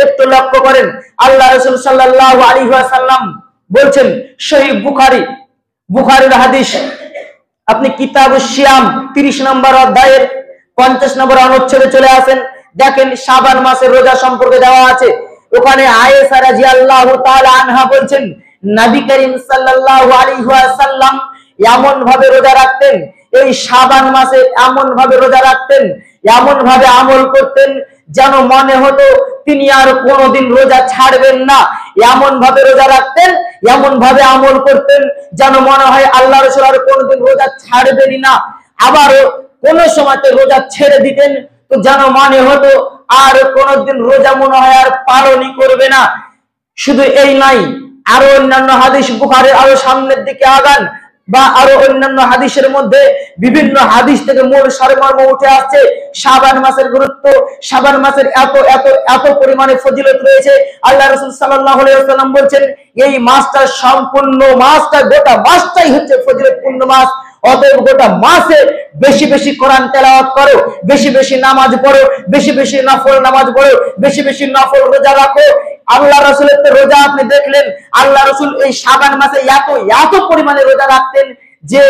একটু লক্ষ্য করেন, আল্লাহ রাসূল সাল্লাল্লাহু আলাইহি ওয়াসাল্লাম বলছেন, সহিহ বুখারীর হাদিস, আপনি কিতাবুস সিয়াম 30 নম্বর অধ্যায়ের 50 নম্বর অনুচ্ছেদে চলে আসেন, দেখেন শাবান মাসের রোজা সম্পর্কে দেওয়া আছে। ওখানে আয়েশা রাদিয়াল্লাহু তাআলা আনহা বলছেন, নবী করিম সাল্লাল্লাহু আলাইহি ওয়াসাল্লাম এমন ভাবে রোজা রাখতেন, এই শাবান মাসে এমন ভাবে রোজা রাখতেন, এমন ভাবে আমল করতেন যেন মনে হতো তিনি আর কোনোদিন রোজা ছাড়বেন না। এমন ভাবে রোজা রাখতেন, এমন ভাবে আমল করতেন যেন মনে হয় আল্লাহ রাসূল আর কোনোদিন রোজা ছাড়বেনই না। আবারও কোন সময়তে রোজা ছেড়ে দিতেন তো যেন মনে হতো আর কোনোদিন রোজা মনে হয় আর পালনই করবে না। শুধু এই নাই, আরো অন্যান্য হাদিস, বুখারীর আরো সামনের দিকে আগান বা আরো অন্যান্য হাদিসের মধ্যে বিভিন্ন হাদিস থেকে মূল সারমর্ম উঠে আসছে শাবান মাসের গুরুত্ব, শাবান মাসের এত এত এত পরিমাণে ফজিলত রয়েছে। আল্লাহ রাসূল সাল্লাল্লাহু আলাইহি ওয়াসাল্লাম বলেন, এই মাসটা সম্পূর্ণ মাসটা, গোটা মাসটাই হচ্ছে ফজিলতপূর্ণ মাস। অতএব গোটা মাসে বেশি বেশি কোরআন তেলাওয়াত করো, বেশি বেশি নামাজ পড়ো, বেশি বেশি নফল নামাজ পড়ো, বেশি বেশি নফল রোজা রাখো। আল্লাহ রাসূলের তো রোজা আপনি দেখলেন, আল্লাহ রাসূল এই শাবান মাসে এত এত পরিমাণে রোজা রাখতেন যে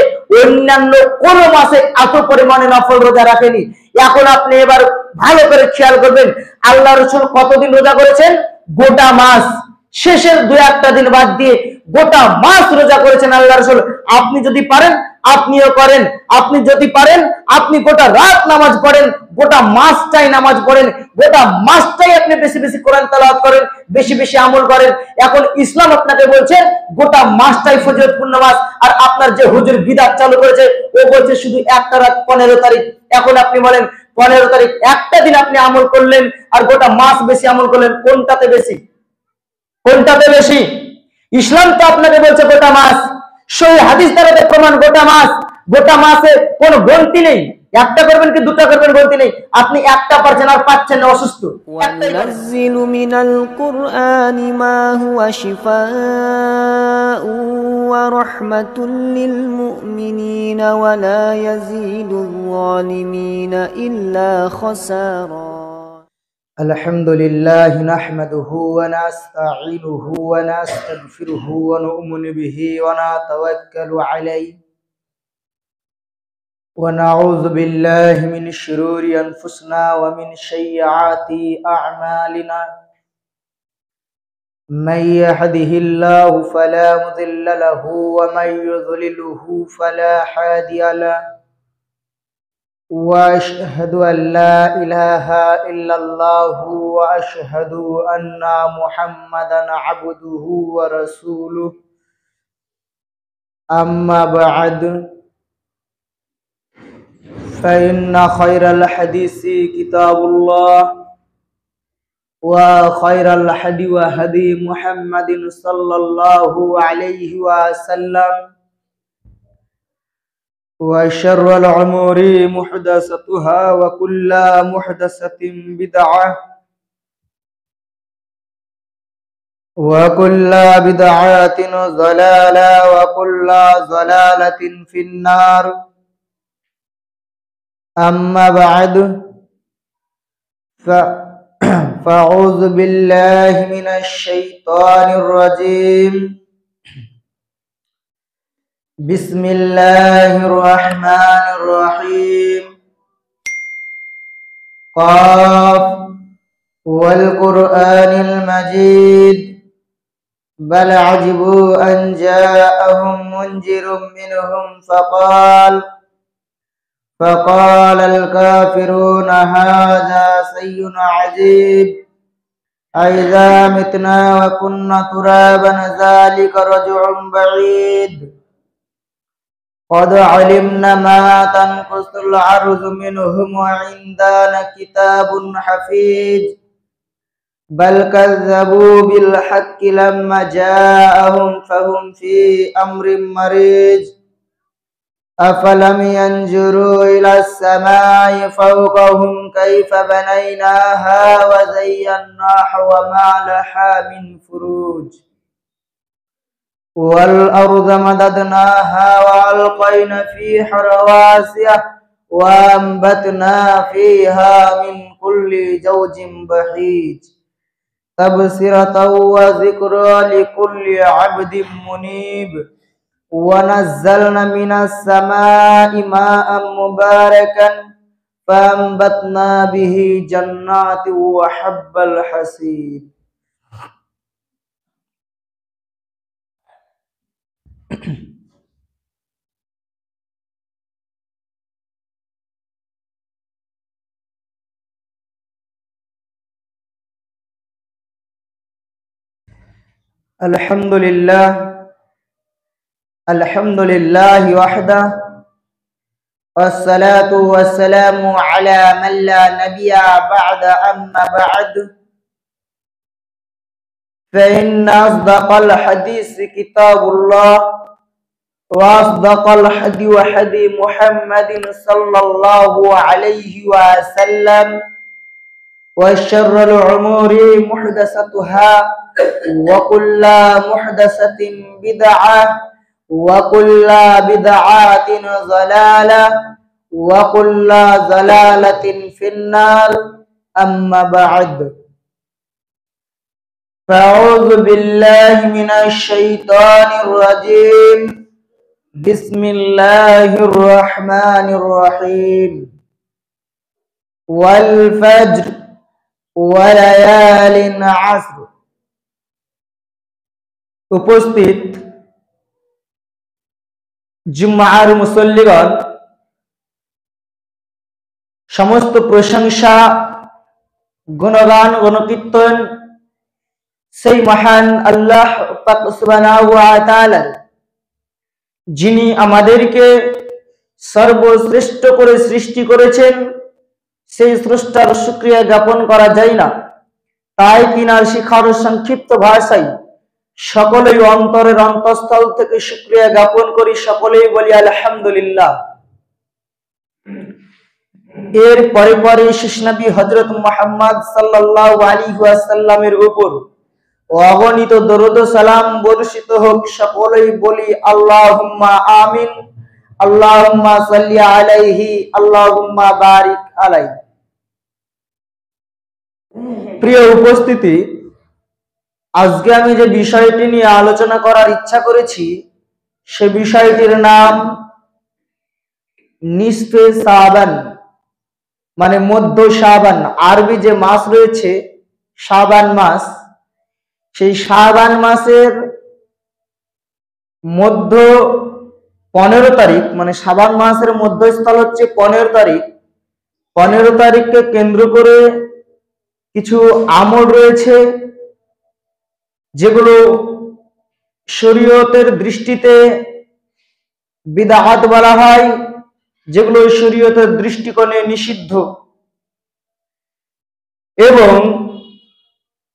অন্যান্য কোন মাসে এত পরিমাণে নফল রোজা রাখেনি। এখন আপনি এবার ভালো করে খেয়াল করবেন, আল্লাহ রাসূল কতদিন রোজা করেছেন? গোটা মাস, শেষের 2-1টা দিন বাদ দিয়ে গোটা মাস রোজা করেছেন আল্লাহ রাসূল। আপনি যদি পারেন আপনিও করেন, আপনি যদি পারেন আপনি গোটা রাত নামাজ পড়েন, গোটা মাসটাই নামাজ পড়েন, গোটা মাসটাই আপনি বেশি বেশি কোরআন তেলাওয়াত করেন, বেশি বেশি আমল করেন। এখন ইসলাম আপনাকে বলছে গোটা মাসটাই ফজিলতপূর্ণ মাস, আর আপনার যে হুজুর বিদআত চালু করেছে ও বলছে শুধু একটা রাত 15 তারিখ। এখন আপনি বলেন 15 তারিখ একটা দিন আপনি আমল করলেন আর গোটা মাস বেশি আমল করলেন, কোনটাতে বেশি? কোনটাতে বেশি? ইসলাম তো আপনাকে বলছে গোটা মাস, সহিহ হাদিস দ্বারা প্রমাণ গোটা মাস। গোটা মাসে কোনো গন্তি নেই, একটা করবেন কি দুটো করবেন গন্তি নেই। আপনি একটা পারছেন আর পাচ্ছেন না, অসুস্থ। ওয়ানাজ্জিলু মিনাল কুরআনি মা হুয়া শিফাa'un ওয়া রাহমাতুল লিল মুমিনিনা ওয়া লা ইয়াজিদুল যালিমিনা ইল্লা খাসারা। আলহামদুলিল্লাহ নাহমাদুহু ওয়া নাস্তাঈনুহু ওয়া নাস্তাগফিরুহু ওয়া নু'মিনু বিহি ওয়া নাতাওয়াক্কালু আলাইহি ওয়া নাউযু বিল্লাহি মিন শুরুরি আনফুসিনা ওয়া মিন সাইয়্যাতি আ'মালিনা। মান ইয়াহদিহিল্লাহু ফালা মুদিল্লা লাহু ওয়া মান ইউদ্লিলহু ফালা হাদিয়া লাহু। وأشهد أن لا إله إلا الله وأشهد أن محمدا عبده ورسوله. أما بعد فإن خير الحديث كتاب الله وخير الهدي هدي محمد صلى الله عليه وسلم وشر الأمور محدثاتها وكل محدثة بدعة وكل بدعة ضلالة وكل ضلالة في النار. أما بعد فأعوذ بالله من الشيطان الرجيم. بسم الله الرحمن الرحيم. قاف والقرآن المجيد بل عجبوا أن جاءهم منذر منهم فقال الكافرون هذا شيء عجيب أإذا متنا وكنا ترابا ذلك رجع بعيد قد علمنا ما تنقص الأرض منهم وعندنا كتاب حفيظ بل كذبوا بالحق لما جاءهم فهم في أمر مريج أفلم ينظروا إلى السماء فوقهم كيف بنيناها وزيناها وما لها من فروج والأرض مددناها وألقينا فيها رواسي وأنبتنا فيها من كل زوج بهيج تبصرة وذكرى لكل عبد منيب ونزلنا من السماء ماء مباركا فأنبتنا به جنات وحب الحصيد الحمد لله وحده والصلاة والسلام على من لا نبي بعد أما بعد فإن أصدق الحديث كتاب الله وأصدق الحدي وحدي محمد صلى الله عليه وسلم وشر الأمور محدثاتها وكل محدثة بدعة وكل بدعة ضلالة وكل ضلالة في النار أما بعد فأعوذ بالله من الشيطان الرجيم بسم الله الرحمن الرحيم والفجر وليال عشر উপস্থিত জুম্মার মুসল্লিগণ, সমস্ত প্রশংসা গুণগান গণকীর্তন সেই মহান আল্লাহ পাক সুবহানাহু ওয়া তাআলা, যিনি আমাদেরকে সর্বশ্রেষ্ঠ করে সৃষ্টি করেছেন। সেই স্রষ্টার শুকরিয়া জ্ঞাপন করা যায় না, তাই তিনার শিখার সংক্ষিপ্ত ভাষায় সকলেই অন্তরের অন্তঃস্থল থেকে শুকরিয়া জ্ঞাপন করি, সকলেই বলি আলহামদুলিল্লাহ। এর পরে পরে শেষ নবী হযরত মুহাম্মদ সাল্লাল্লাহু আলাইহি ওয়াসাল্লামের উপর অগণিত দরুদ ও সালাম বর্ষিত হোক, সকলেই বলি আল্লাহুম্মা আমিন। আল্লাহুম্মা সাল্লি আলাইহি আল্লাহুম্মা বারিক আলাইহি। প্রিয় উপস্থিতি, আজকে আমি যে বিষয়টি নিয়ে আলোচনা করার ইচ্ছা করেছি সে বিষয়টির নাম নিসফে শাবান, মানে মধ্য শাবান। আরবি যে মাস রয়েছে শাবান মাস, সেই শাবান মাসের মধ্য 15 তারিখ, মানে শাবান মাসের মধ্যস্থল হচ্ছে 15 তারিখ। 15 তারিখকে কেন্দ্র করে কিছু আমল রয়েছে যেগুলো শরীয়তের দৃষ্টিতে বিদআত বলা হয়, যেগুলো শরীয়তের দৃষ্টিকোণে নিষিদ্ধ। এবং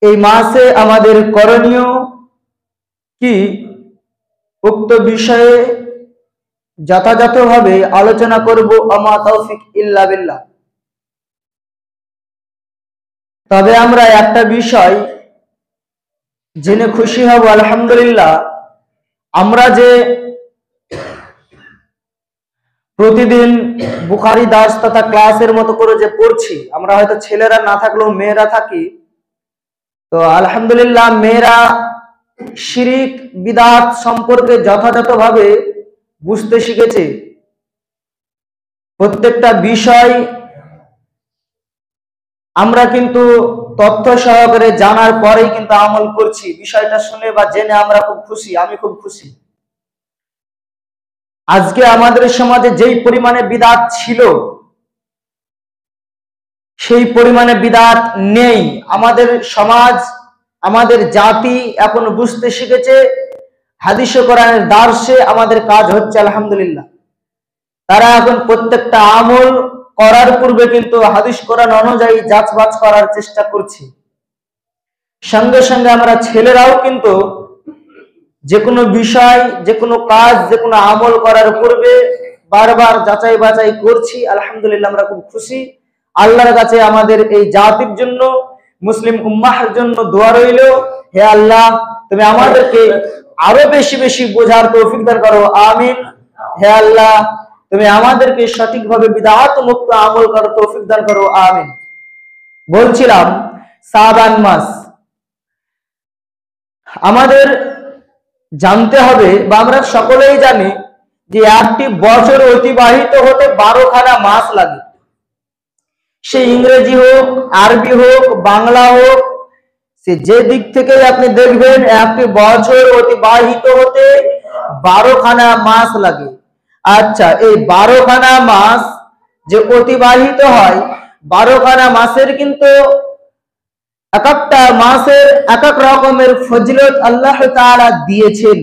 এই মাসে আমাদের করণীয় কি, উক্ত বিষয়ে যথাযথভাবে আলোচনা করব। আমা তৌফিক ইল্লা বিল্লাহ। তবে আমরা একটা বিষয় জেনে খুশি হব আলহামদুলিল্লাহ, আমরা যে প্রতিদিন বুখারী দাস তথা ক্লাসের মতো করে যে পড়ছি, আমরা হয়তো ছেলেরা না থাকলেও মেয়েরা থাকি, তো আলহামদুলিল্লাহ মেয়েরা শিরিক বিদআত সম্পর্কে যথাযথভাবে বুঝতে শিখেছে। প্রত্যেকটা বিষয় আমরা কিন্তু তথ্য সহকারে জানার পরেই কিন্তু আমল করছি। বিষয়টা শুনে বা জেনে আমরা খুব খুশি, আমি খুব খুশি। আজকে আমাদের সমাজে যেই পরিমাণে বিদআত ছিল সেই পরিমাণে বিদআত নেই। আমাদের সমাজ, আমাদের জাতি এখন বুঝতে শিখেছে, হাদিস ও কোরআনের দার্সে আমাদের কাজ হচ্ছে আলহামদুলিল্লাহ। তারা এখন প্রত্যেকটা আমল করার পূর্বে কিন্তু হাদিস কোরআন অনুযায়ী যাচবাচ করার চেষ্টা করছি। সঙ্গে সঙ্গে আমরা ছেলেরাও কিন্তু যে কোনো বিষয়, যে কোনো কাজ, যে কোনো আমল করার পূর্বে বারবার যাচাই বাছাই করছি। আলহামদুলিল্লাহ আমরা খুব খুশি। আল্লাহর কাছে আমাদের এই জাতির জন্য, মুসলিম উম্মাহর জন্য দোয়া রইল, হে আল্লাহ তুমি আমাদেরকে আরো বেশি বেশি বোঝার তৌফিক দান করো, আমিন। হে আল্লাহ তুমি আমাদেরকে সঠিকভাবে বিদআত মুক্ত আমল করার তৌফিক দান করো, আমিন। বলছিলাম শাবান মাস, আমাদের জানতে হবে বা আমরা সকলেই জানি যে একটি বছর অতিবাহিত হতে 12খানা মাস লাগে। সে ইংরেজি হোক, আরবি হোক, বাংলা হোক, সে যে দিক থেকে আপনি দেখবেন একটি বছর অতিবাহিত হতে 12খানা মাস লাগে। আচ্ছা, এই 12খানা মাস যে অতিবাহিত হয়, 12খানা মাসের কিন্তু এক একটা মাসের এক এক রকমের ফজিলত আল্লাহ তাআলা দিয়েছেন।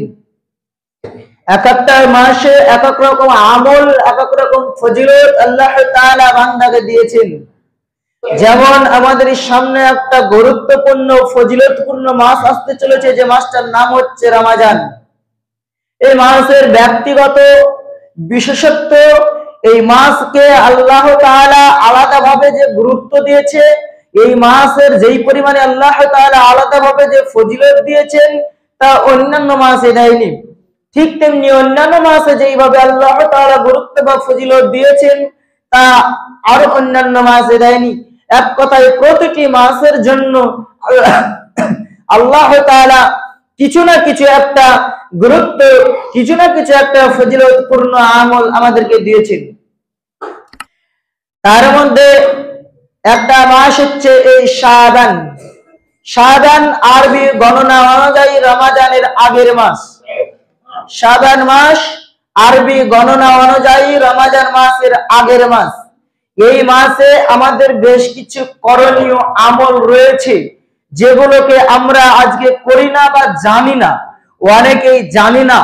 এক একটা মাসে এক এক রকম আমল, এক এক রকম ফজিলত আল্লাহ তাআলা বান্দাকে দিয়েছেন। যেমন আমাদের সামনে একটা গুরুত্বপূর্ণ ফজিলতপূর্ণ মাস আসতে চলেছে, যে মাসটার নাম হচ্ছে রমাজান। এই মাসের ব্যক্তিগত বিশেষত্ব, এই মাসকে আল্লাহ তাআলা আলাদাভাবে যে গুরুত্ব দিয়েছে, এই মাসের যেই পরিমাণে আল্লাহ তাআলা আলাদাভাবে যে ফজিলত দিয়েছেন তা অন্যান্য মাসে দেয়নি। ঠিক তেমনি অন্যান্য মাসে যেইভাবে আল্লাহ তাআলা গুরুত্ব বা ফজিলত দিয়েছেন তা আরো অন্যান্য মাসে দেয়নি। এক কথায় প্রতিটি মাসের জন্য আল্লাহ তাআলা কিছু না কিছু একটা গুরুত্ব, কিছু না কিছু একটা ফজিলতপূর্ণ আমল আমাদেরকে দিয়েছেন। তার মধ্যে একটা মাস হচ্ছে এই শাবান। শাবান আরবি গণনা অনুযায়ী রমজানের আগের মাস। শাবান মাস আরবি গণনা অনুযায়ী রমজান মাসের আগের মাস। এই মাসে আমাদের বেশ কিছু করণীয় আমল রয়েছে, যেগুলোকে আমরা আজকে করি না বা জানি না, অনেকেই জানি না।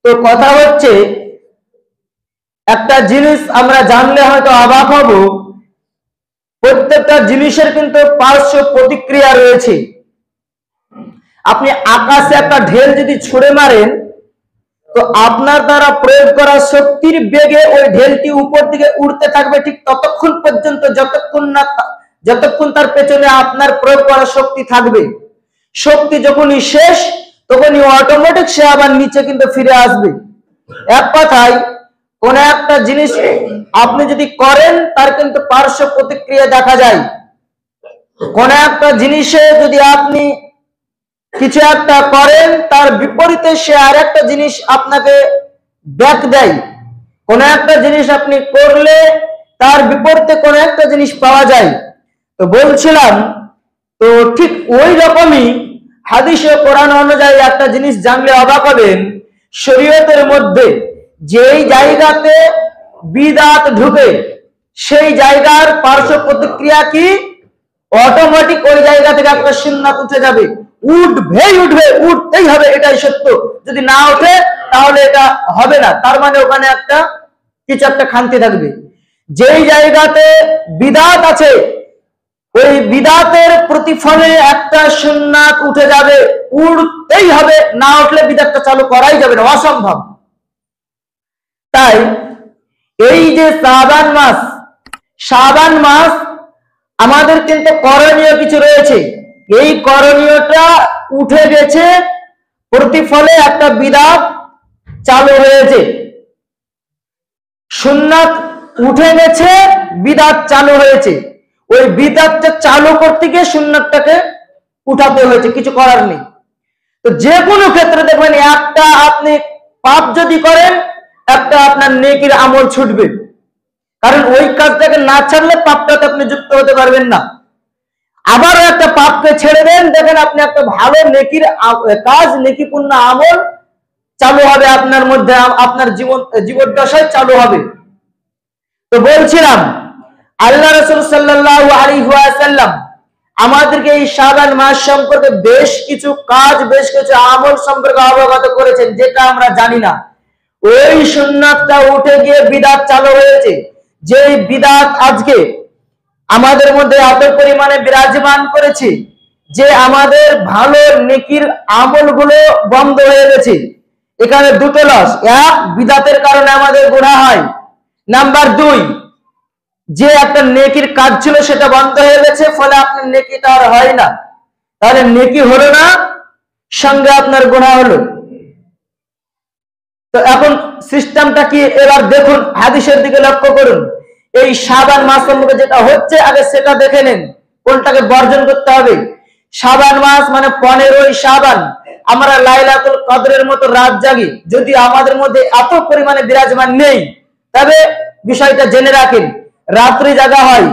তো কথা হচ্ছে, একটা জিনিস আমরা জানলে হয়তো অবাক হব, প্রত্যেকটা জিনিসের কিন্তু পার্শ্ব প্রতিক্রিয়া রয়েছে। আপনি আকাশে একটা ঢেল যদি ছুঁড়ে মারেন, তো আপনার দ্বারা প্রয়োগ করা শক্তির বেগে ওই ঢেলটি উপর দিকে উঠতে থাকবে ঠিক ততক্ষণ পর্যন্ত যতক্ষণ তার পেছনে আপনার প্রয়োগ করা শক্তি থাকবে। শক্তি যখনই শেষ, তখনই অটোমেটিক সে আবার নিচে কিন্তু ফিরে আসবে। এক কথায় কোন একটা জিনিস আপনি যদি করেন, তার কিন্তু পার্শ্ব প্রতিক্রিয়া দেখা যায়। কোন একটা জিনিসে যদি আপনি কিছু একটা করেন, তার বিপরীতে সে আর একটা জিনিস আপনাকে ব্যাক দেয়। কোন একটা জিনিস আপনি করলে তার বিপরীতে কোন একটা জিনিস পাওয়া যায়। তো বলছিলাম, তো ঠিক ওই রকমই হাদিস ও কোরআন অনুযায়ী একটা জিনিস জানলে অবাক হবেন, শরীয়তের মধ্যে যেই জায়গাতে বিদআত ঢুকে, সেই জায়গার পার্শ্ব প্রতিক্রিয়া কি? অটোমেটিক ওই জায়গা থেকে একটা সুন্নাত উঠে যাবে। উঠতেই হবে, এটাই সত্য। যদি না ওঠে তাহলে এটা হবে না, তার মানে ওখানে একটা কিছু একটা খান্তি থাকবে। যেই জায়গাতে বিদআত আছে, ওই বিদআতের প্রতিফলে একটা সুন্নাত উঠে যাবে, উঠতেই হবে, না উঠলে বিদআতটা চালু করাই যাবে না, অসম্ভব। তাই এই যে শাবান মাস আমাদের কিন্তু করণীয় কিছু রয়েছে। এই করণীয়টা উঠে গেছে, প্রতিফলে একটা বিদআত চালু হয়েছে। সুন্নাত উঠে গেছে, বিদআত চালু হয়েছে। ওই বিদআতটা চালু করতে গিয়ে সুন্নাতটাকে উঠাতে হয়েছে, কিছু করার নেই। তো যে কোনো ক্ষেত্রে দেখবেন, একটা আপনি পাপ যদি করেন, একটা আপনার নেকির আমল ছুটবে। কারণ ওই কাজটাকে না ছাড়লে পাপটাতে আপনি যুক্ত হতে পারবেন না। আবারও একটা পাপকে ছেড়ে দেন, দেখেন আপনি একটা ভালো নেকির কাজ, নেকিপূর্ণ আমল চালু হবে আপনার মধ্যে, আপনার জীবদ্দশায় চালু হবে। তো বলছিলাম, আল্লাহ রাসূল সাল্লাল্লাহু আলাইহি ওয়াসাল্লাম আমাদেরকে এই শাবান মাস সম্পর্কে বেশ কিছু কাজ, বেশ কিছু আমল সম্পর্কে অবগত করেছেন, যেটা আমরা জানি না। ওই সুন্নাতটা উঠে গিয়ে বিদআত চালু হয়েছে। যে বিদআত আজকে আমাদের মধ্যে এত পরিমাণে বিরাজমান করেছে যে আমাদের ভালো নেকির আমলগুলো বন্ধ হয়ে গেছে। এখানে দুটো লস, এক, বিদআতের কারণে আমাদের গুনাহ হয়। নাম্বার 2, যে একটা নেকির কাজ ছিল সেটা বন্ধ হয়ে গেছে, ফলে আপনার নেকিটা আর হয় না। তাহলে নেকি হলো না, সঙ্গে আপনার গুনাহ হলো। তো এখন সিস্টেমটা কি? এবার দেখুন, হাদিসের দিকে লক্ষ্য করুন। এই শাবান মাস সম্পর্কে যেটা হচ্ছে, আগে সেটা দেখে নেন, কোনটাকে বর্জন করতে হবে। শাবান মাস মানে 15ই শাবান আমরা লাইলাতুল কদরের মতো রাত জাগি। যদি আমাদের মধ্যে এত পরিমাণে বিরাজমান নেই, তবে বিষয়টা জেনে রাখেন, রাত্রি জাগা হয়,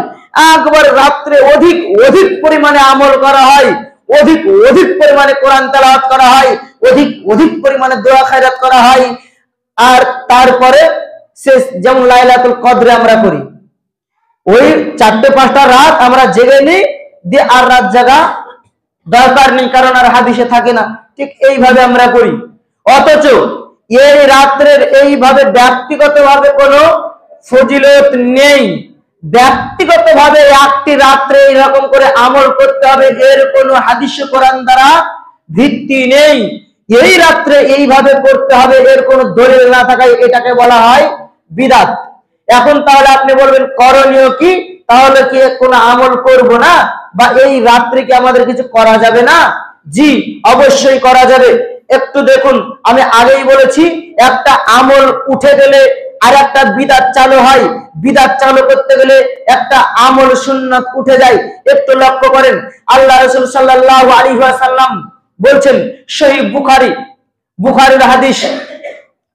একবার রাত্রে অধিক অধিক পরিমাণে আমল করা হয়, অধিক অধিক পরিমাণে কোরআন তেলাওয়াত করা হয়, অধিক অধিক পরিমাণে দোয়া খায়রাত করা হয়। আর তারপরে শেষ যেমন লাইলাতুল কদরে আমরা করি, ওই 4-5টা রাত আমরা জেগে নিই, দিয়ে আর রাত জাগা দরকার নেই, কারণ আর হাদিসে থাকে না। ঠিক এইভাবে আমরা করি। অথচ এই রাত্রের এইভাবে ব্যক্তিগতভাবে কোনো ফজিলত নেই। ব্যক্তিগতভাবে একটি রাত্রে এরকম করে আমল করতে হবে, এর কোনো হাদিস কোরআন দ্বারা ভিত্তি নেই। এই রাত্রে এইভাবে করতে হবে, এর কোনো দলিল না থাকায় এটাকে বলা হয় বিদআত। এখন তাহলে আপনি বলবেন করণীয় কি? তাহলে কি কোনো আমল করব না, বা এই রাত্রে কি আমাদের কিছু করা যাবে না? জি, অবশ্যই করা যাবে। একটু দেখুন, আমি আগেই বলেছি, একটা আমল উঠে গেলে আর একটা বিদআত চালু হয়, বিদআত চালু করতে গেলে একটা আমল সুন্নাত উঠে যায়। একটু লক্ষ্য করেন, আল্লাহ রাসূল সাল্লাল্লাহু আলাইহি ওয়াসাল্লাম বলছেন, সহিহ বুখারীর হাদিস,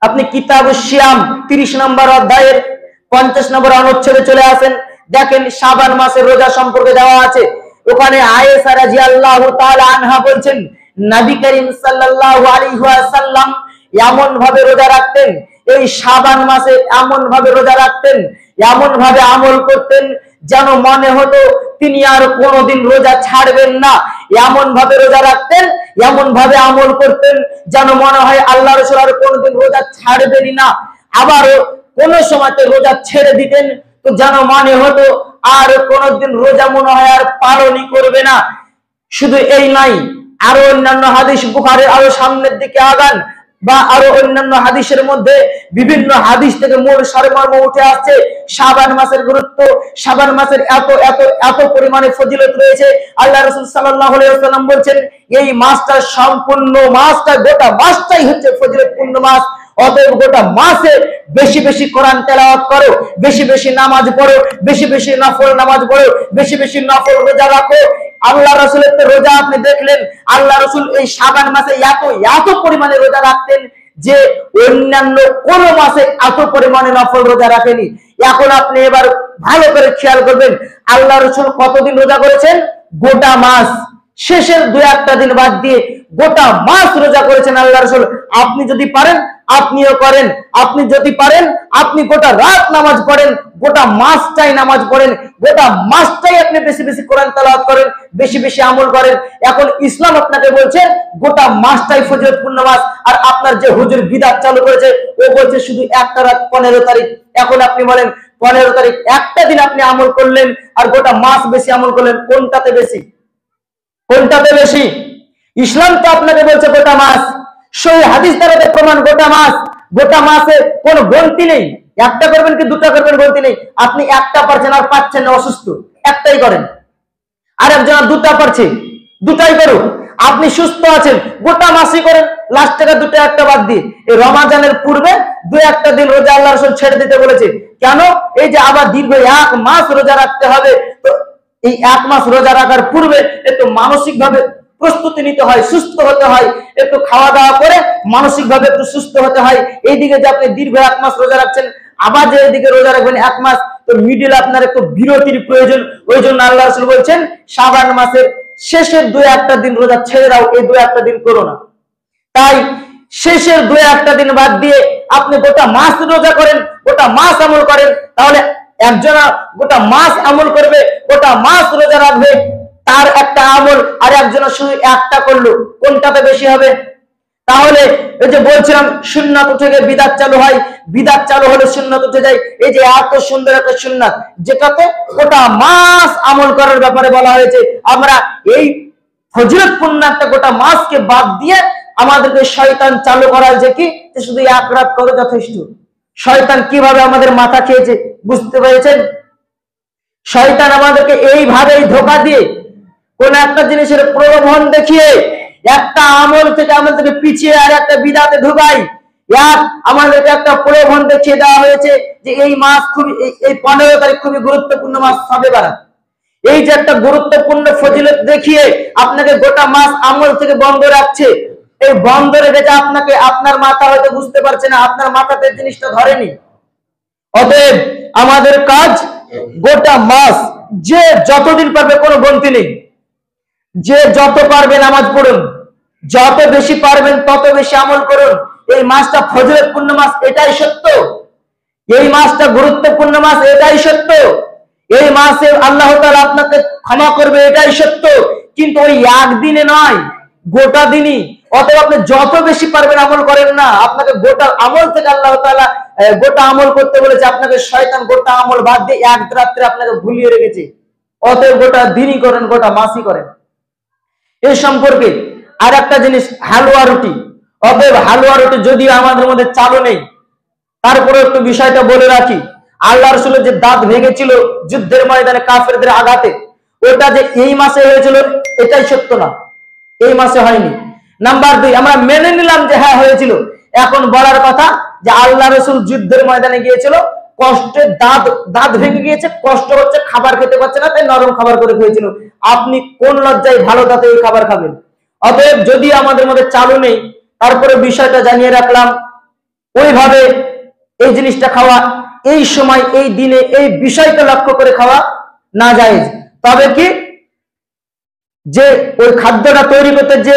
আপনি কিতাবুস সিয়াম 30 নম্বর অধ্যায়ের 50 নম্বর অনুচ্ছেদে চলে আসেন, দেখেন শাবান মাসের রোজা সম্পর্কে দেওয়া আছে। ওখানে আয়েশা রাদিয়াল্লাহু তাআলা আনহা বলছেন, নবী করিম সাল্লাল্লাহু আলাইহি ওয়াসাল্লাম এমন ভাবে রোজা রাখতেন, এই শাবান মাসে এমন ভাবে রোজা রাখতেন, এমন ভাবে আমল করতেন, যেন মনে হতো তিনি আর কোনোদিন রোজা ছাড়বেন না। এমন ভাবে রোজা রাখতেন, এমন ভাবে আমল করতেন, যেন মনে হয় আল্লাহ রাসূল আর কোনোদিন রোজা ছাড়বেনই না। আবারও কোন সময়তে রোজা ছেড়ে দিতেন, তো যেন মনে হতো আর কোনোদিন রোজা মনে হয় আর পালনই করবে না। শুধু এই নাই, আরো অন্যান্য হাদিস, বুখারীর আরো সামনের দিকে আগান, বা আরো অন্যান্য হাদিসের মধ্যে বিভিন্ন হাদিস থেকে মূল সারমর্ম উঠে আসছে শাবান মাসের গুরুত্ব, শাবান মাসের এত এত এত পরিমাণে ফজিলত রয়েছে। আল্লাহ রাসূল সাল্লাল্লাহু আলাইহি ওয়াসাল্লাম বলছেন, এই মাসটা সম্পূর্ণ মাসটা, গোটা মাসটাই হচ্ছে ফজিলতপূর্ণ মাস। অতএব গোটা মাসে বেশি বেশি কোরআন তেলাওয়াত করো, বেশি বেশি নামাজ পড়ো, বেশি বেশি নফল নামাজ পড়ো, বেশি বেশি নফল রোজা রাখো। আল্লাহ রাসূলের তো রোজা আপনি দেখলেন, আল্লাহ রাসূল এই শাবান মাসে এত এত পরিমাণে রোজা রাখতেন যে অন্যান্য কোন মাসে এত পরিমাণে নফল রোজা রাখেনি। এখন আপনি এবার ভালো করে খেয়াল করবেন, আল্লাহ রাসূল কতদিন রোজা করেছেন? গোটা মাস, শেষের 2-1টা দিন বাদ দিয়ে গোটা মাস রোজা করেছেন আল্লাহ রাসূল। আপনি যদি পারেন আপনিও করেন, আপনি যদি পারেন আপনি গোটা রাত নামাজ পড়েন, গোটা মাসটাই নামাজ পড়েন, গোটা মাসটাই আপনি বেশি বেশি কোরআন তেলাওয়াত করেন, বেশি বেশি আমল করেন। এখন ইসলাম আপনাকে বলছে গোটা মাসটাই ফজিলতপূর্ণ মাস, আর আপনার যে হুজুর বিদআত চালু করেছে ও বলছে শুধু একটা রাত 15 তারিখ। এখন আপনি বলেন 15 তারিখ একটা দিন আপনি আমল করলেন আর গোটা মাস বেশি আমল করলেন, কোনটাতে বেশি? কোনটাতে বেশি? ইসলাম তো আপনাকে বলছে গোটা মাস, সহি হাদিস দ্বারা প্রমাণ গোটা মাস। গোটা মাসে কোনো গন্তি নেই, একটা করবেন কি দুটা করবেন গন্তি নেই। আপনি একটা পারছেন আর পাচ্ছেন না, অসুস্থ, একটাই করেন। আর একজন দুটা পারছে, দুটাই করুন। আপনি সুস্থ আছেন, গোটা মাসই করেন, লাস্ট থেকে দুটো একটা বাদ দিয়ে। এই রমাজানের পূর্বে 2-1টা দিন রোজা আল্লাহ রাসূল ছেড়ে দিতে বলেছে। কেন? এই যে আবার দীর্ঘ 1 মাস রোজা রাখতে হবে, তো এই 1 মাস রোজা রাখার পূর্বে একটু মানসিক ভাবে প্রস্তুতি নিতে হয়, সুস্থ হতে হয়, একটু খাওয়া দাওয়া করে মানসিক ভাবে একটু সুস্থ হতে হয়। এইদিকে যে আপনি দীর্ঘ 1 মাস রোজা রাখছেন, আবার যে এইদিকে রোজা রাখবেন 1 মাস, তো মিডিল আপনার একটু বিরতির প্রয়োজন। ওই জন্য আল্লাহ রাসূল বলছেন শাবান মাসের শেষের 2-1টা দিন রোজা ছেড়ে দাও, এই 2-1টা দিন করো না। তাই শেষের 2-1টা দিন বাদ দিয়ে আপনি গোটা মাস রোজা করেন, গোটা মাস আমল করেন। তাহলে একজন গোটা মাস আমল করবে, গোটা মাস রোজা রাখবে, তার একটা আমল, আর একজন শুধু একটা করলো, কোনটাতে বেশি হবে? তাহলে এই যে বলছিলাম সুন্নাত থেকে বিদআত চালু হয়, বিদআত চালু হলে সুন্নাত উঠে যায়। এই যে এত সুন্দর একটা সুন্নাত, যেটাতে গোটা মাস আমল করার ব্যাপারে বলা হয়েছে, আমরা এই ফজিলতপূর্ণ একটা গোটা মাসকে বাদ দিয়ে আমাদেরকে শয়তান চালু করা হয়েছে কি যে শুধু 1 রাত করো যথেষ্ট। শয়তান কিভাবে আমাদের মাথা খেয়েছে বুঝতে পেরেছেন? শয়তান আমাদেরকে এইভাবেই ধোঁকা দিয়ে কোন একটা জিনিসের প্রলোভন দেখিয়ে একটা আমল থেকে আমাদেরকে পিছিয়ে আর একটা বিদআতে ঢুকাই। আমাদেরকে একটা প্রলোভন দেখিয়ে দেওয়া হয়েছে যে এই মাস খুবই, এই 15 তারিখ খুবই গুরুত্বপূর্ণ মাস, শবে বারাত। এই যে একটা গুরুত্বপূর্ণ ফজিলত দেখিয়ে আপনাকে গোটা মাস আমল থেকে বন্ধ রাখছে, এই বন্ধ রেখেছে আপনাকে, আপনার মাথা হয়তো বুঝতে পারছে না, আপনার মাথাতে জিনিসটা ধরেনি। অতএব আমাদের কাজ গোটা মাস যে যতদিন পারবে কোনো গন্তি নেই, যে যত পারবে নামাজ পড়ুন, যত বেশি পারবেন তত বেশি আমল করুন। এই মাসটা ফজিলতপূর্ণ মাস, এটাই সত্য। এই মাসটা গুরুত্বপূর্ণ মাস, এটাই সত্য। এই মাসে আল্লাহ তাআলা আপনাকে ক্ষমা করবে, এটাই সত্য। কিন্তু ওই একদিনে নয়, গোটা দিনই। অতএব আপনি যত বেশি পারবেন আমল করেন না, আপনাকে গোটা আমল থেকে আল্লাহ তাআলা গোটা আমল করতে বলেছে। আপনাকে শয়তান গোটা আমল বাদ দিয়ে এক রাত্রে আপনাকে ভুলিয়ে রেখেছে। অতএব গোটা দিনই করেন, গোটা মাসই করেন। এই সম্পর্কে আর একটা জিনিস, হালুয়া রুটি। অতএব হালুয়া রুটি যদিও আমাদের মধ্যে চালু নেই, তারপরে একটু বিষয়টা বলে রাখি। আল্লাহ রাসূলের যে দাঁত ভেঙেছিল যুদ্ধের ময়দানে কাফেরদের আঘাতে, ওটা যে এই মাসে হয়েছিল এটাই সত্য না, এই মাসে হয়নি। নাম্বার 2, আমরা মেনে নিলাম যে হ্যাঁ হয়েছিল। এখন বলার কথা যে আল্লাহ রাসূল যুদ্ধের ময়দানে গিয়েছিল, কষ্টে দাঁত ভেঙে গিয়েছে, কষ্ট হচ্ছে, খাবার খেতে পারছে না, তাই নরম খাবার করে খেয়েছিল। আপনি কোন লজ্জায় ভালো দাঁতে এই খাবার খাবেন? অতএব যদি আমাদের মধ্যে চালু নেই, তারপরে বিষয়টা জানিয়ে রাখলাম, ওইভাবে এই জিনিসটা খাওয়া, এই সময়, এই দিনে, এই বিষয়টা লক্ষ্য করে খাওয়া না জায়েজ। তবে কি, যে ওই খাদ্যটা তৈরি করতে যে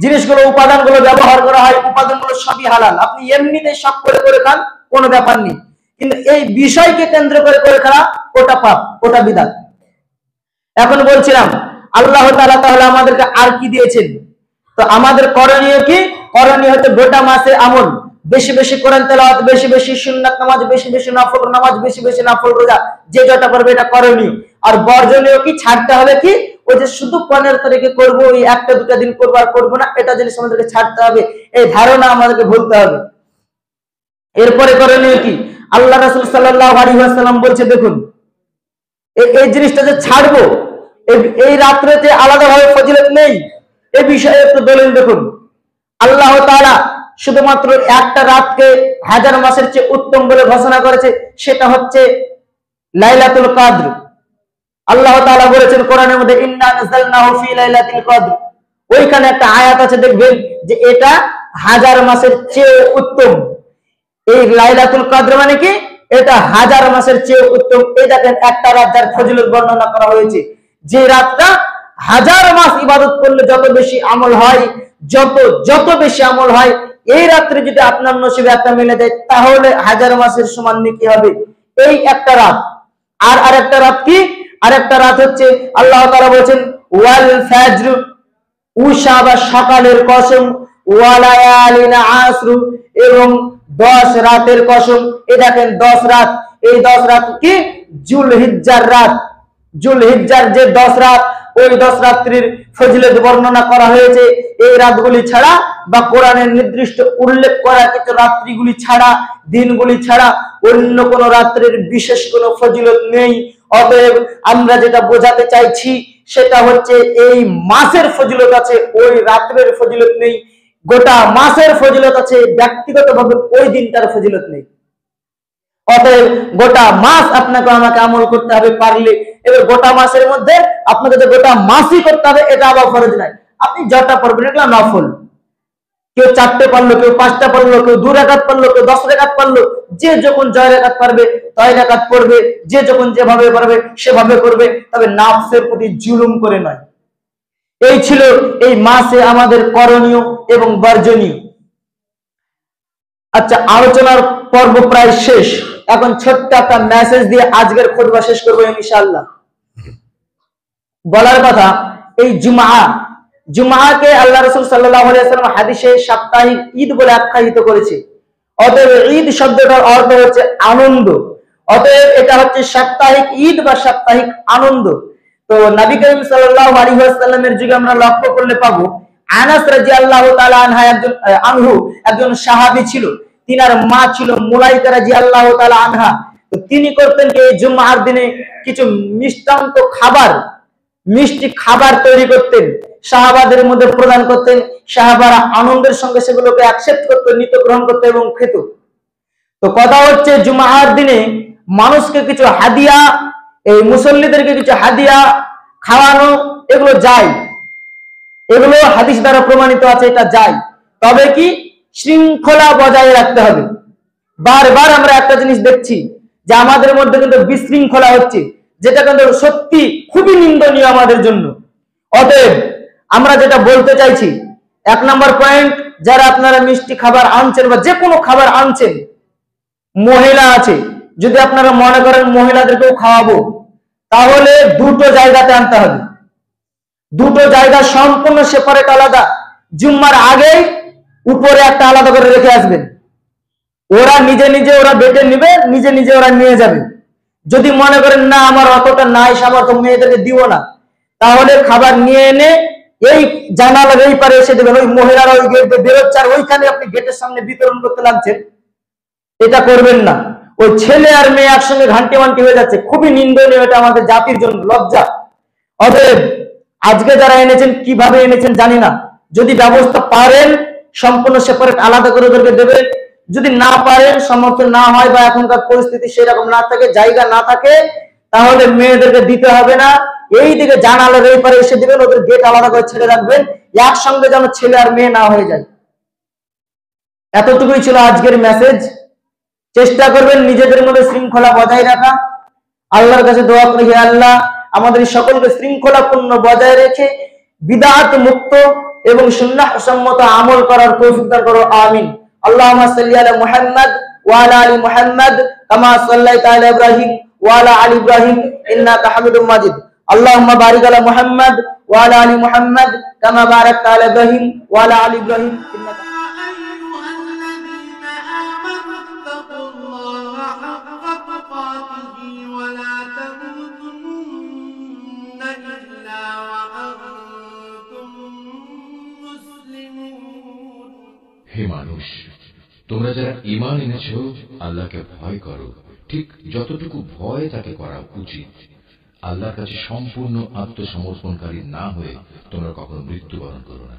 জিনিসগুলো, উপাদানগুলো ব্যবহার করা হয়, উপাদানগুলো সবই হালাল। আপনি এমনিতেই সব করে করে খান, কোনো ব্যাপার নেই। কিন্তু এই বিষয়কে কেন্দ্র করে করে খাওয়া, ওটা পাপ, ওটা বিদআত। এখন বলছিলাম আল্লাহ তাআলা তাহলে আমাদেরকে আর কি দিয়েছেন? তো আমাদের করণীয় কি? করণীয় হচ্ছে গোটা মাসে আমল, বেশি বেশি কোরআন তেলাওয়াত, বেশি বেশি সুন্নাত নামাজ, বেশি বেশি নফল নামাজ, বেশি বেশি নফল রোজা, যে যতটা পারবে এটা করণীয়। আর বর্জনীয় কি? ছাড়তে হবে কি? ওই যে শুধু 15 তারিখে করবো, ওই একটা দুটা দিন করবো আর করবো না, এটা জিনিস আমাদেরকে ছাড়তে হবে। এই ধারণা আমাদেরকে ভুলতে হবে। এরপরে করণীয় কি? আল্লাহ রাসূল সাল্লাল্লাহু আলাইহি ওয়াসাল্লাম বলছে, দেখুন এই জিনিসটা যে ছাড়বো, এই রাত্রেতে আলাদাভাবে ফজিলত নেই, এই বিষয়ে একটু দলিল দেখুন। আল্লাহ তাআলা শুধুমাত্র একটা রাতকে হাজার মাসের চেয়ে উত্তম বলে ঘোষণা করেছে, সেটা হচ্ছে লাইলাতুল কদর। আল্লাহ তাআলা বলেছেন কোরআনের মধ্যে, ইন্না নাযালনাহু ফি লাইলাতিল কদর। ওইখানে একটা আয়াত আছে, দেখবেন যে এটা হাজার মাসের চেয়ে উত্তম। এই লাইলাতুল কদর মানে কি? এটা হাজার মাসের চেয়ে উত্তম। এই দেখেন একটা রাত যার ফজিলত বর্ণনা করা হয়েছে, যে রাতটা হাজার মাস ইবাদত করলে যত বেশি আমল হয়, যত বেশি আমল হয়, এই রাত্রে যদি আপনার নসিবে একটা মিলে যায়, তাহলে হাজার মাসের সমান নেকি হবে। এই একটা রাত। আর আরেকটা রাত কি? আরেকটা রাত হচ্ছে আল্লাহ তাআলা বলেছেন, ওয়াল ফাজর, উশা বা সকালের কসম, ওয়ালায়ালিন আসর, এবং 10 রাতের কসম। এই দেখেন 10 রাত, এই 10 রাত কি? যুলহিজ্জার রাত। যুলহিজ্জার যে 10 রাত, ওই 10 রাত্রির ফজিলত বর্ণনা করা হয়েছে। এই রাতগুলি ছাড়া বা কোরআনের নির্দিষ্ট উল্লেখ করা কিছু রাত্রিগুলি ছাড়া, দিনগুলি ছাড়া অন্য কোন রাত্রির বিশেষ কোনো ফজিলত নেই। অতএব আমরা যেটা বোঝাতে চাইছি সেটা হচ্ছে এই মাসের ফজিলত আছে, ওই রাত্রের ফজিলত নেই। গোটা মাসের ফজিলত আছে, ব্যক্তিগতভাবে ওই দিনটার ফজিলত নেই। অতএব গোটা মাস আপনাকে আমাকে আমল করতে হবে পারলে। এবার গোটা মাসের মধ্যে আপনাকে যে গোটা মাসই করতে হবে, এটা আবার ফরজ নাই। আপনি যতটা পারবেন, এগুলো নফল। কেউ 4টে পারলো, কেউ 5টা পারলো, কেউ 2 রাকাত পারলো, কেউ 10 রাকাত পারলো। যে যখন 6 রাকাত পারবে 6 রাকাত পড়বে, যে যখন যেভাবে পারবে সেভাবে করবে, তবে নাফসের প্রতি জুলুম করে নয়। এই ছিল এই মাসে আমাদের করণীয় এবং বর্জনীয়। আচ্ছা, আলোচনার পর্ব প্রায় শেষ। এখন ছোট্ট একটা মেসেজ দিয়ে আজকের খুতবা শেষ করবো ইনশাআল্লাহ। বলার কথা, এই জুমআকে আল্লাহ রাসূল সাল্লাল্লাহু আলাইহি ওয়াসাল্লাম হাদিসে সাপ্তাহিক ঈদ বলে আখ্যায়িত করেছে। অতএব ঈদ শব্দটার অর্থ হচ্ছে আনন্দ। অতএব এটা হচ্ছে সাপ্তাহিক ঈদ বা সাপ্তাহিক আনন্দ। তো নবী করিম সাল্লাল্লাহু আলাইহি ওয়াসাল্লামের যুগে আমরা লক্ষ্য করলে পাবো, আনাস রাদিয়াল্লাহু তাআলা আনহু একজন সাহাবী ছিল। তিনার মা ছিল মুলাইকা রাদিয়াল্লাহু তাআলা আনহা। তো তিনি করতেন কি, এই জুমআর দিনে কিছু মিষ্টান্ত খাবার, মিষ্টি খাবার তৈরি করতেন, সাহাবাদের মধ্যে প্রদান করতেন। সাহাবারা আনন্দের সঙ্গে সেগুলোকে অ্যাকসেপ্ট করত, নিত, গ্রহণ করত এবং খেত। তো কথা হচ্ছে, জুমআর দিনে মানুষকে কিছু হাদিয়া এই মুসল্লিদেরকে কিছু হাদিয়া খাওয়ানো, এগুলো যায়, এগুলো হাদিস দ্বারা প্রমাণিত আছে, এটা যায়। তবে কি শৃঙ্খলা বজায় রাখতে হবে। বারবার আমরা একটা জিনিস দেখছি যে আমাদের মধ্যে কিন্তু বিশৃঙ্খলা হচ্ছে, যেটা কিন্তু সত্যি খুবই নিন্দনীয় আমাদের জন্য। অতএব আমরা যেটা বলতে চাইছি, 1 নম্বর পয়েন্ট, যারা আপনারা মিষ্টি খাবার আনছেন বা যে কোনো খাবার আনছেন, মহিলা আছে, যদি আপনারা মনে করেন মহিলাদেরকেও খাওয়াবো, তাহলে দুটো জায়গাতে আনতে হবে, দুটো জায়গা সম্পূর্ণ সেপারেট, আলাদা। জুম্মার আগেই উপরে একটা আলাদা করে রেখে আসবেন, ওরা নিজে নিজে ওরা বেটে নিবে, নিজে নিজে ওরা নিয়ে যাবে। যদি মনে করেন না আমার অতটা নাই সামর্থ্য, মেয়েদেরকে দিব না, তাহলে খাবার নিয়ে এনে এই জানালার এই পারে এসে দেবেন। ওই মহিলারা ওই গেট বেরোচ্ছে আর ওইখানে আপনি গেটের সামনে বিতরণ করতে লাগছেন, এটা করবেন না। ওই ছেলে আর মেয়ে একসঙ্গে ঘান্টি মান্টি হয়ে যাচ্ছে, খুবই নিন্দনীয়, এটা আমাদের জাতির জন্য লজ্জা। অতএব আজকে যারা এনেছেন, কিভাবে এনেছেন জানি না, যদি ব্যবস্থা পারেন সম্পূর্ণ সেপারেট আলাদা করে ওদেরকে দেবেন। যদি না পারেন, সমর্থন না হয় বা এখনকার পরিস্থিতি সেরকম না থাকে, জায়গা না থাকে, তাহলে মেয়েদেরকে দিতে হবে না, এই দিকে জানালার এই পারে এসে দিবেন, ওদের গেট আলাদা করে ছেড়ে রাখবেন, একসঙ্গে যেন ছেলে আর মেয়ে না হয়ে যায়। এতটুকুই ছিল আজকের মেসেজ। চেষ্টা করবেন নিজেদের মধ্যে শৃঙ্খলা বজায় রাখা। আল্লাহর কাছে দোয়া করি, হে আল্লাহ আমাদের সকলকে শৃঙ্খলাপূর্ণ বজায় রেখে বিদআত মুক্ত এবং সুন্নাহ সম্মত আমল করার তৌফিক দান করো, আমিন। আল্লাহুম্মা সাল্লি আলা মুহাম্মাদ ওয়া আলা আলি মুহাম্মাদ কামা সাল্লাইতা আলা ইব্রাহিম ওয়া আলা আলি ইব্রাহিম ইন্নাকা হামিদুম মাজিদ। আল্লাহুম্মা বারিক আলা মুহাম্মাদ ওয়া আলা আলি মুহাম্মাদ কামা বারাকতা আলা ইব্রাহিম ওয়া আলা আলি ইব্রাহিম ইন্নাকা হে মানুষ, তোমরা যারা ঈমান এনেছো, আল্লাহকে ভয় করো, ঠিক যতটুকু ভয় তাকে করা উচিত। আল্লাহর কাছে সম্পূর্ণ আত্মসমর্পণকারী না হয়ে তোমরা কখনো মৃত্যুবরণ করো না।